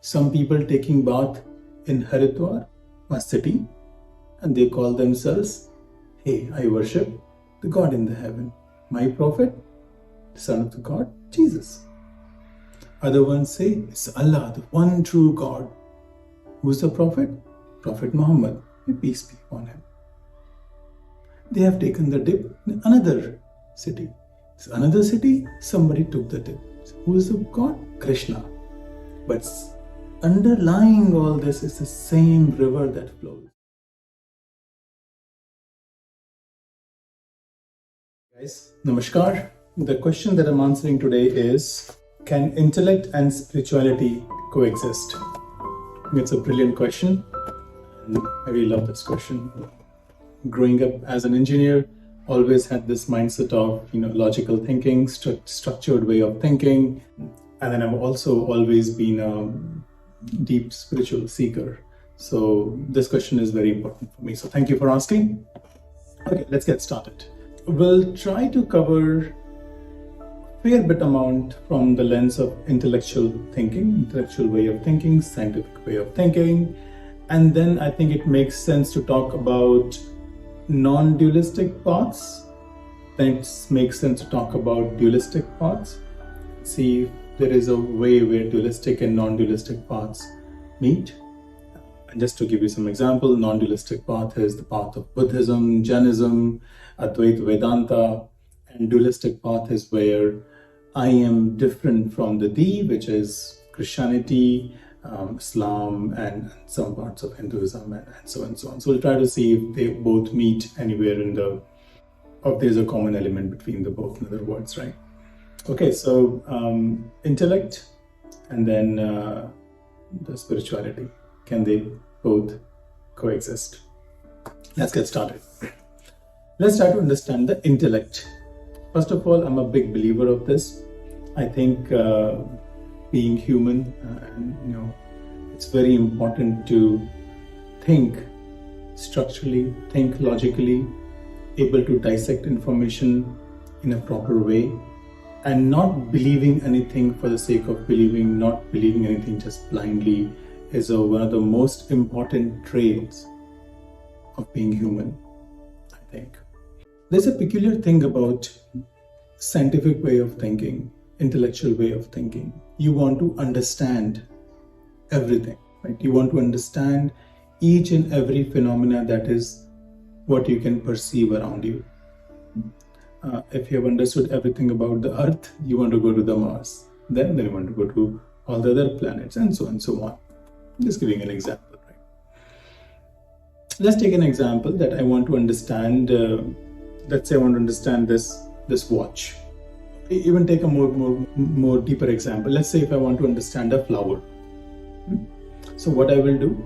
some people taking bath in Haridwar, a city, and they call themselves, hey, I worship the God in the heaven, my prophet, the son of the God, Jesus. Other ones say, it's Allah, the one true God. Who's the prophet? Prophet Muhammad, may peace be upon him. They have taken the dip in another city. So another city, somebody took the dip. So who is the God? Krishna. But underlying all this is the same river that flows. Guys, namaskar. The question that I'm answering today is, can intellect and spirituality coexist? It's a brilliant question. And I really love this question. Growing up as an engineer, always had this mindset of logical thinking, structured way of thinking, and then I've also always been a deep spiritual seeker. So this question is very important for me. So thank you for asking. Okay, let's get started. We'll try to cover a fair bit amount from the lens of intellectual thinking, intellectual way of thinking, scientific way of thinking, and then I think it makes sense to talk about non-dualistic paths. Then it makes sense to talk about dualistic paths. See if there is a way where dualistic and non-dualistic paths meet. And just to give you some example, non-dualistic path is the path of Buddhism, Jainism, Advaita Vedanta, and dualistic path is where I am different from the thee, which is Christianity, Islam, and some parts of Hinduism, and so on and so on. So we'll try to see if they both meet anywhere or there's a common element between the both, in other words, right? Okay, so intellect and then the spirituality, can they both coexist? Let's get started. Let's try to understand the intellect. First of all, I'm a big believer of this. I think being human, it's very important to think structurally, think logically, able to dissect information in a proper way, and not believing anything for the sake of believing, not believing anything just blindly is one of the most important traits of being human, I think. There's a peculiar thing about scientific way of thinking, intellectual way of thinking. You want to understand everything, right? You want to understand each and every phenomena that is what you can perceive around you. If you have understood everything about the Earth, you want to go to the Mars. Then you want to go to all the other planets, and so on. Just giving an example, right? Let's take an example that I want to understand. Let's say I want to understand this watch. Even take a more deeper example. Let's say if I want to understand a flower. So what I will do,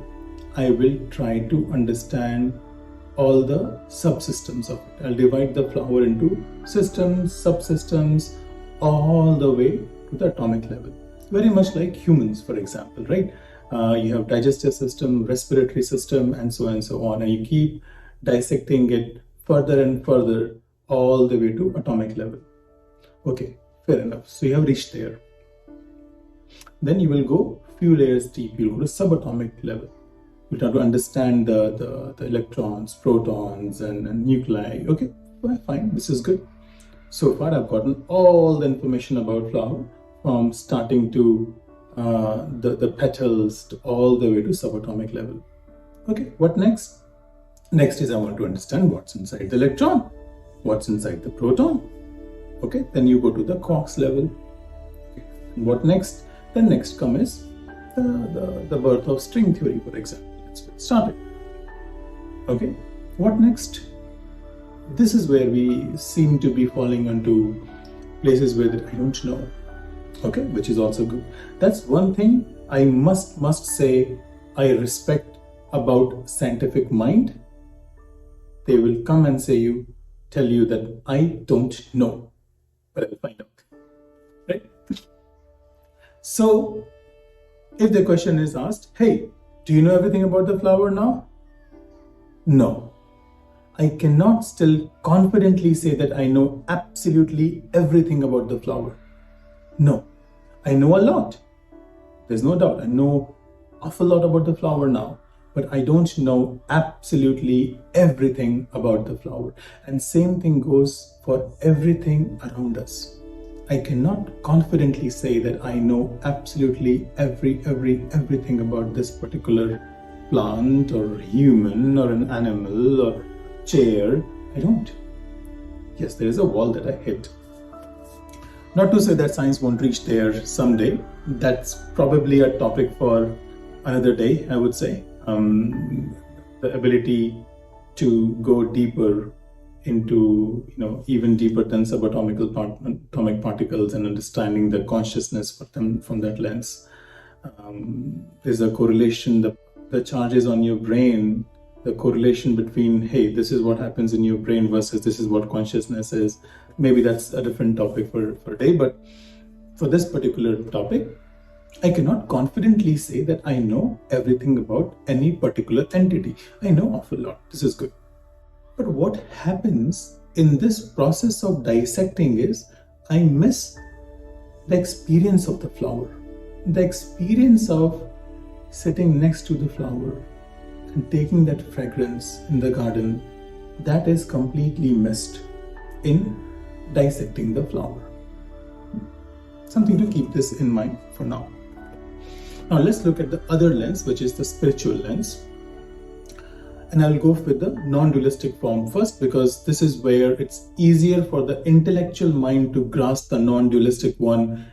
I will try to understand all the subsystems of it. I'll divide the flower into systems, subsystems, all the way to the atomic level. Very much like humans, for example, right? You have digestive system, respiratory system, and so on. And you keep dissecting it further and further all the way to atomic level. Okay, fair enough. So you have reached there. Then you will go few layers deep. You'll go to subatomic level. You'll try to understand the electrons, protons, and nuclei. Okay, well, fine. This is good. So far, I've gotten all the information about flower from starting to the petals to all the way to subatomic level. Okay, what next? Next is I want to understand what's inside the electron, what's inside the proton. Okay, then you go to the quarks level. Okay. And what next? The next come is the birth of string theory, for example. Let's get started. Okay, what next? This is where we seem to be falling into places where I don't know. Okay, which is also good. That's one thing I must say I respect about scientific mind. They will come and tell you that I don't know, but I will find out, right? So if the question is asked, hey, do you know everything about the flower now? No. I cannot still confidently say that I know absolutely everything about the flower. No, I know a lot. There's no doubt. I know awful lot about the flower now, but I don't know absolutely everything about the flower. And same thing goes for everything around us. I cannot confidently say that I know absolutely everything about this particular plant or human or an animal or chair. I don't. Yes, there is a wall that I hit. Not to say that science won't reach there someday. That's probably a topic for another day, I would say. The ability to go deeper into, even deeper than atomic particles and understanding the consciousness from that lens. There's a correlation, the charges on your brain, the correlation between, hey, this is what happens in your brain versus this is what consciousness is. Maybe that's a different topic for a day, but for this particular topic, I cannot confidently say that I know everything about any particular entity. I know awful lot. This is good. But what happens in this process of dissecting is I miss the experience of the flower, the experience of sitting next to the flower and taking that fragrance in the garden. That is completely missed in dissecting the flower. Something to keep this in mind for now. Now let's look at the other lens, which is the spiritual lens. And I'll go with the non-dualistic form first, because this is where it's easier for the intellectual mind to grasp the non-dualistic one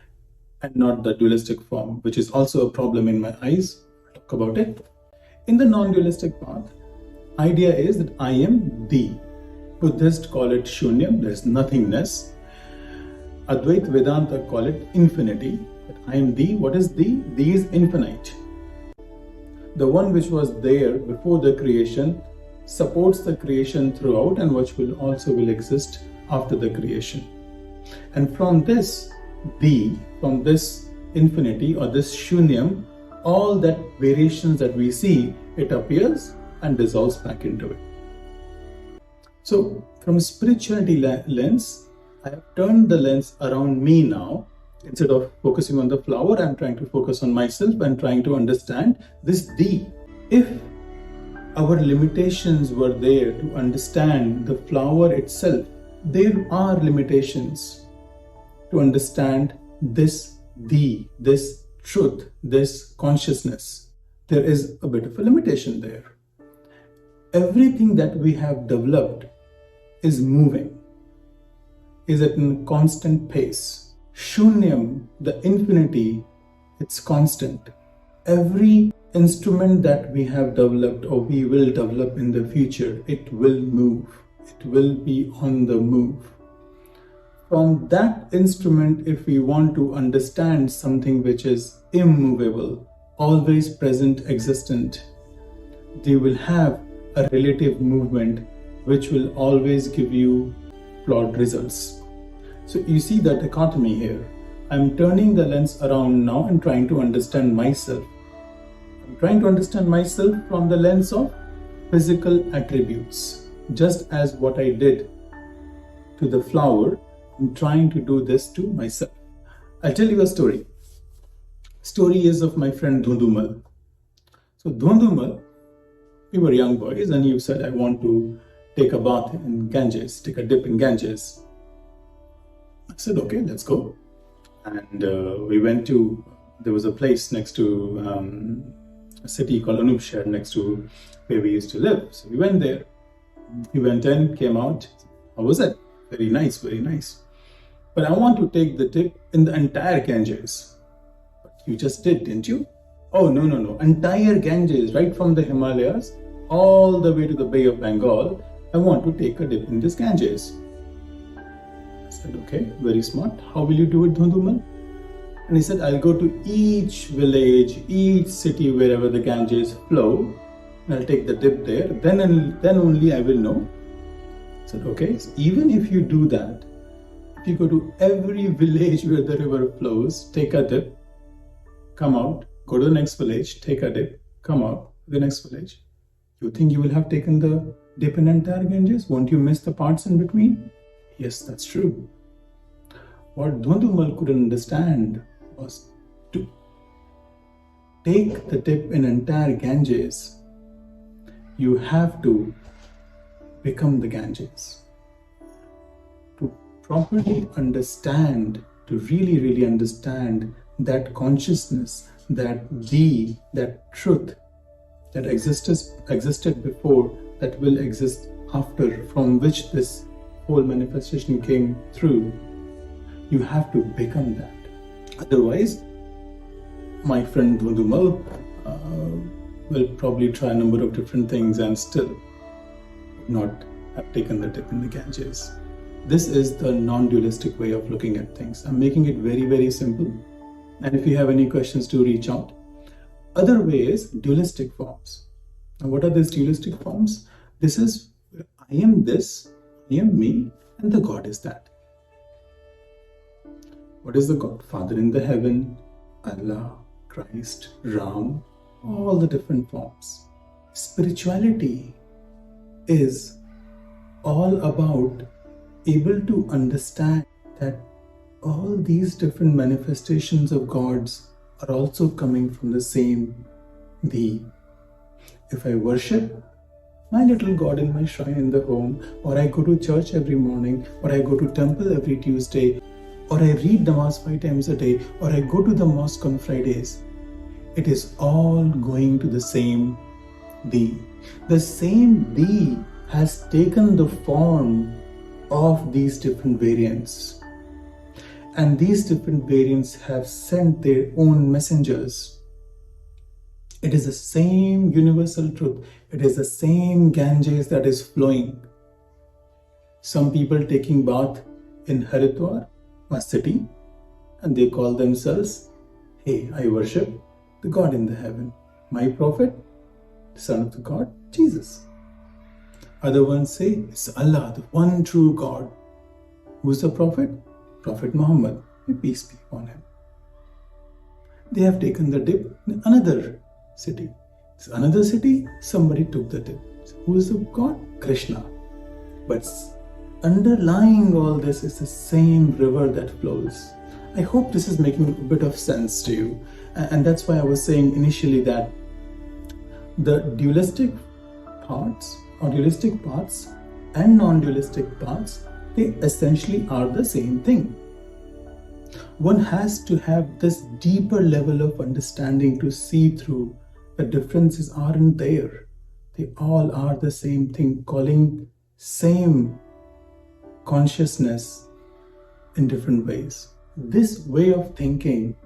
and not the dualistic form, which is also a problem in my eyes. I'll talk about it. In the non-dualistic path, idea is that I am the. Buddhists call it Shunyam, there is nothingness. Advaita Vedanta call it infinity. That I am the. What is the? The is infinite. The one which was there before the creation supports the creation throughout and which will exist after the creation. And from this from this infinity or this shunyam, all that variations that we see, it appears and dissolves back into it. So from a spirituality lens, I have turned the lens around me now. Instead of focusing on the flower, I'm trying to focus on myself and trying to understand this the. If our limitations were there to understand the flower itself, there are limitations to understand this the, this truth, this consciousness. There is a bit of a limitation there. Everything that we have developed is moving, is at a constant pace. Shunyam, the infinity, it's constant. Every instrument that we have developed or we will develop in the future, it will move. It will be on the move. From that instrument, if we want to understand something which is immovable, always present, existent, they will have a relative movement which will always give you flawed results. So you see the dichotomy here. I'm turning the lens around now and trying to understand myself. I'm trying to understand myself from the lens of physical attributes. Just as what I did to the flower, I'm trying to do this to myself. I'll tell you a story. Story is of my friend Dhundumal. So Dhundumal, we were young boys and he said, I want to take a bath in Ganges, take a dip in Ganges. I said, okay, let's go. And we went to, there was a place next to a city called Anupshar, next to where we used to live. So we went there. We went in, came out. How was it? Very nice, very nice. But I want to take the dip in the entire Ganges. But you just did, didn't you? Oh, no. Entire Ganges, right from the Himalayas, all the way to the Bay of Bengal. I want to take a dip in this Ganges. I said, okay, very smart. How will you do it, Dhundumal? And he said, I'll go to each village, each city, wherever the Ganges flow, and I'll take the dip there. Then only I will know. I said, okay, so even if you do that, if you go to every village where the river flows, take a dip, come out, go to the next village, take a dip, come out, the next village. You think you will have taken the dip in entire Ganges? Won't you miss the parts in between? Yes, that's true. What Dhundumal couldn't understand was two. take the dip in entire Ganges, you have to become the Ganges. To properly understand, to really understand that consciousness, that truth that existed before, that will exist after, from which this whole manifestation came through, you have to become that. Otherwise, my friend Dhudumal will probably try a number of different things and still not have taken the dip in the Ganges. This is the non-dualistic way of looking at things. I'm making it very simple. And if you have any questions, do reach out. Other way is dualistic forms. Now, what are these dualistic forms? This is, I am this, I am me, and the God is that. What is the God? Father in the heaven, Allah, Christ, Ram, all the different forms. Spirituality is all about able to understand that all these different manifestations of gods are also coming from the same thee. If I worship my little God in my shrine in the home, or I go to church every morning, or I go to temple every Tuesday, or I read namaz 5 times a day, or I go to the mosque on Fridays, it is all going to the same thee. The same thee has taken the form of these different variants. And these different variants have sent their own messengers. It is the same universal truth. It is the same Ganges that is flowing. Some people taking bath in Haridwar, a city, and they call themselves, hey, I worship the God in the heaven. My prophet, the son of the God, Jesus. Other ones say, it's Allah, the one true God. Who's the prophet? Prophet Muhammad, may peace be upon him. They have taken the dip in another city. It's another city, somebody took the dip. Who is the God? Krishna. But underlying all this is the same river that flows. I hope this is making a bit of sense to you. And that's why I was saying initially that the dualistic parts or dualistic paths and non-dualistic paths, they essentially are the same thing. One has to have this deeper level of understanding to see through the differences aren't there. They all are the same thing, calling same consciousness in different ways. This way of thinking,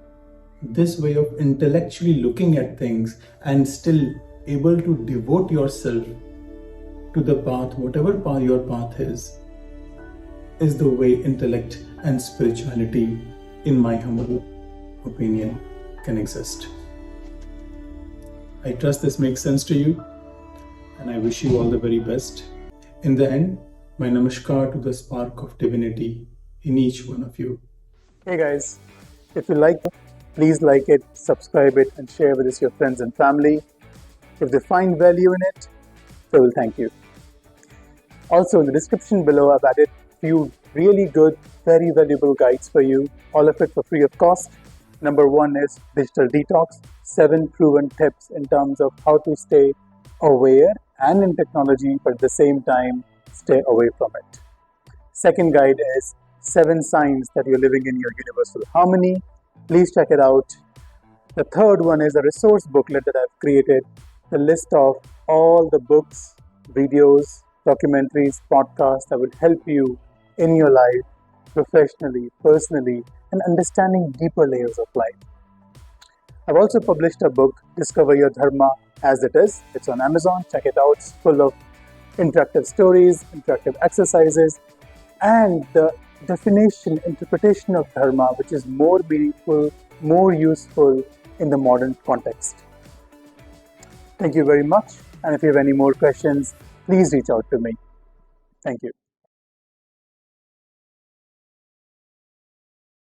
this way of intellectually looking at things and still able to devote yourself to the path, whatever path your path is the way intellect and spirituality, in my humble opinion, can exist. I trust this makes sense to you, and I wish you all the very best. In the end, my namaskar to the spark of divinity in each one of you. Hey guys, if you like it, please like it, subscribe it, and share with your friends and family. If they find value in it, they will thank you. Also, in the description below, I've added a few really good, very valuable guides for you, all of it for free of cost. Number 1 is Digital Detox, 7 proven tips in terms of how to stay aware and in technology, but at the same time, stay away from it. Second guide is 7 signs that you're living in your universal harmony. Please check it out. The third one is a resource booklet that I've created, the list of all the books, videos, documentaries, podcasts that will help you in your life, professionally, personally, and understanding deeper layers of life. I've also published a book, Discover Your Dharma as It Is. It's on Amazon. Check it out. It's full of interactive stories, interactive exercises, and the definition, interpretation of Dharma, which is more meaningful, more useful in the modern context. Thank you very much. And if you have any more questions, please reach out to me. Thank you.